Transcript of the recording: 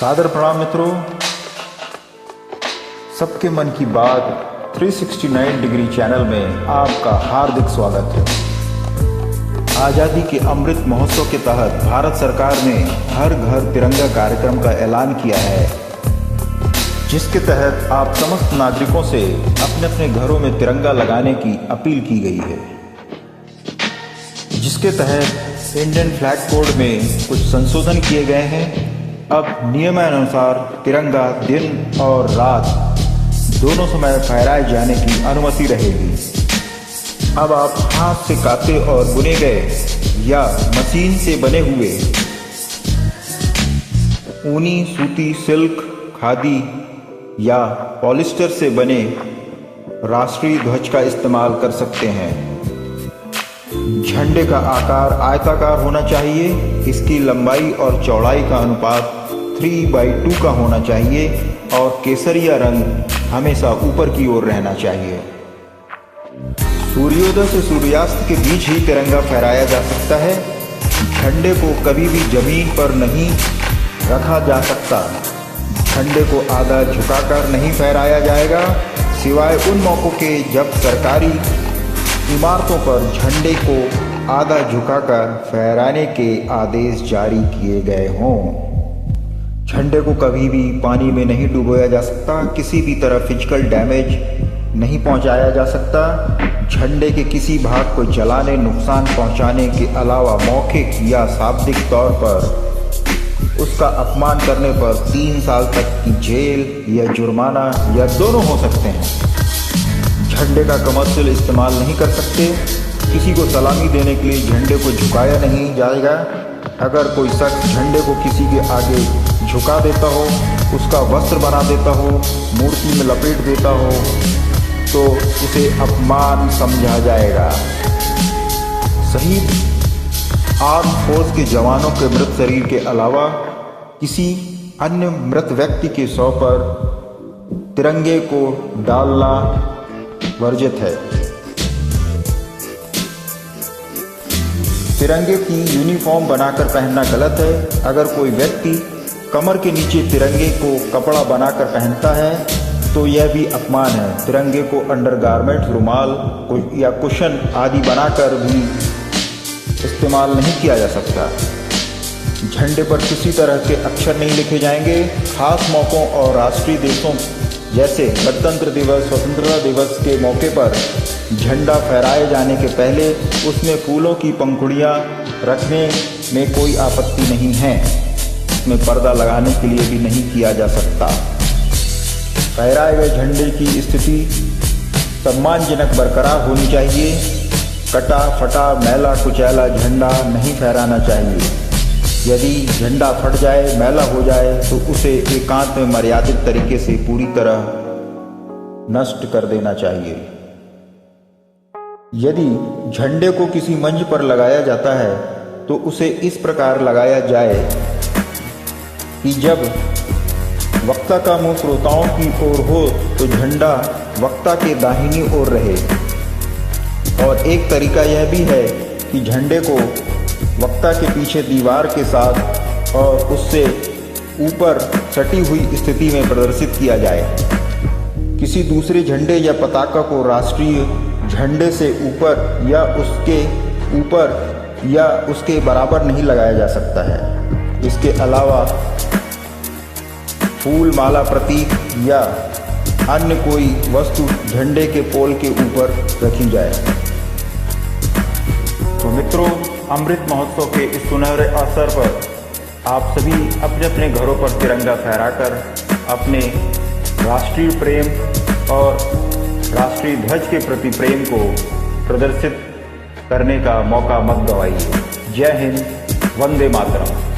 सादर प्रणाम मित्रों, सबके मन की बात 369 डिग्री चैनल में आपका हार्दिक स्वागत है। आज़ादी के अमृत महोत्सव के तहत भारत सरकार ने हर घर तिरंगा कार्यक्रम का ऐलान किया है, जिसके तहत आप समस्त नागरिकों से अपने अपने घरों में तिरंगा लगाने की अपील की गई है, जिसके तहत इंडियन फ्लैग कोड में कुछ संशोधन किए गए हैं। अब नियमानुसार तिरंगा दिन और रात दोनों समय फहराए जाने की अनुमति रहेगी। अब आप हाथ से काते और बुने गए या मशीन से बने हुए ऊनी, सूती, सिल्क, खादी या पॉलिस्टर से बने राष्ट्रीय ध्वज का इस्तेमाल कर सकते हैं। झंडे का आकार आयताकार होना चाहिए। इसकी लंबाई और चौड़ाई का अनुपात 3/2 का होना चाहिए और केसरिया रंग हमेशा ऊपर की ओर रहना चाहिए। सूर्योदय से सूर्यास्त के बीच ही तिरंगा फहराया जा सकता है। झंडे को कभी भी जमीन पर नहीं रखा जा सकता। झंडे को आधा झुकाकर नहीं फहराया जाएगा, सिवाय उन मौकों के जब सरकारी इमारतों पर झंडे को आधा झुकाकर फहराने के आदेश जारी किए गए हों। झंडे को कभी भी पानी में नहीं डुबोया जा सकता। किसी भी तरह फिजिकल डैमेज नहीं पहुंचाया जा सकता। झंडे के किसी भाग को जलाने, नुकसान पहुंचाने के अलावा मौखिक या शाब्दिक तौर पर उसका अपमान करने पर 3 साल तक की जेल या जुर्माना या दोनों हो सकते हैं। झंडे का कमर्शियल इस्तेमाल नहीं कर सकते। किसी को सलामी देने के लिए झंडे को झुकाया नहीं जाएगा। अगर कोई शख्स झंडे को किसी के आगे झुका देता हो, उसका वस्त्र बना देता हो, मूर्ति में लपेट देता हो, तो उसे अपमान समझा जाएगा। शहीद आर्म फोर्स के जवानों के मृत शरीर के अलावा किसी अन्य मृत व्यक्ति के शव पर तिरंगे को डालना वर्जित है। तिरंगे की यूनिफॉर्म बनाकर पहनना गलत है। अगर कोई व्यक्ति कमर के नीचे तिरंगे को कपड़ा बनाकर पहनता है तो यह भी अपमान है। तिरंगे को अंडरगारमेंट्स, रुमाल या कुशन आदि बनाकर भी इस्तेमाल नहीं किया जा सकता। झंडे पर किसी तरह के अक्षर नहीं लिखे जाएंगे। खास मौक़ों और राष्ट्रीय दिवसों जैसे गणतंत्र दिवस, स्वतंत्रता दिवस के मौके पर झंडा फहराए जाने के पहले उसमें फूलों की पंखुड़ियाँ रखने में कोई आपत्ति नहीं है। उसमें पर्दा लगाने के लिए भी नहीं किया जा सकता। फहराए गए झंडे की स्थिति सम्मानजनक बरकरार होनी चाहिए। कटा फटा, मैला कुचैला झंडा नहीं फहराना चाहिए। यदि झंडा फट जाए, मैला हो जाए तो उसे एकांत में मर्यादित तरीके से पूरी तरह नष्ट कर देना चाहिए। यदि झंडे को किसी मंच पर लगाया जाता है तो उसे इस प्रकार लगाया जाए कि जब वक्ता का मुंह श्रोताओं की ओर हो तो झंडा वक्ता के दाहिनी ओर रहे। और एक तरीका यह भी है कि झंडे को वक्ता के पीछे दीवार के साथ और उससे ऊपर सटी हुई स्थिति में प्रदर्शित किया जाए। किसी दूसरे झंडे या पताका को राष्ट्रीय झंडे से ऊपर या उसके बराबर नहीं लगाया जा सकता है। इसके अलावा फूल, माला, प्रतीक या अन्य कोई वस्तु झंडे के पोल के ऊपर रखी जाए। तो मित्रों, अमृत महोत्सव के इस सुनहरे अवसर पर आप सभी अपने अपने घरों पर तिरंगा फहराकर अपने राष्ट्रीय प्रेम और राष्ट्रीय ध्वज के प्रति प्रेम को प्रदर्शित करने का मौका मत गवाइए। जय हिंद, वंदे मातरम।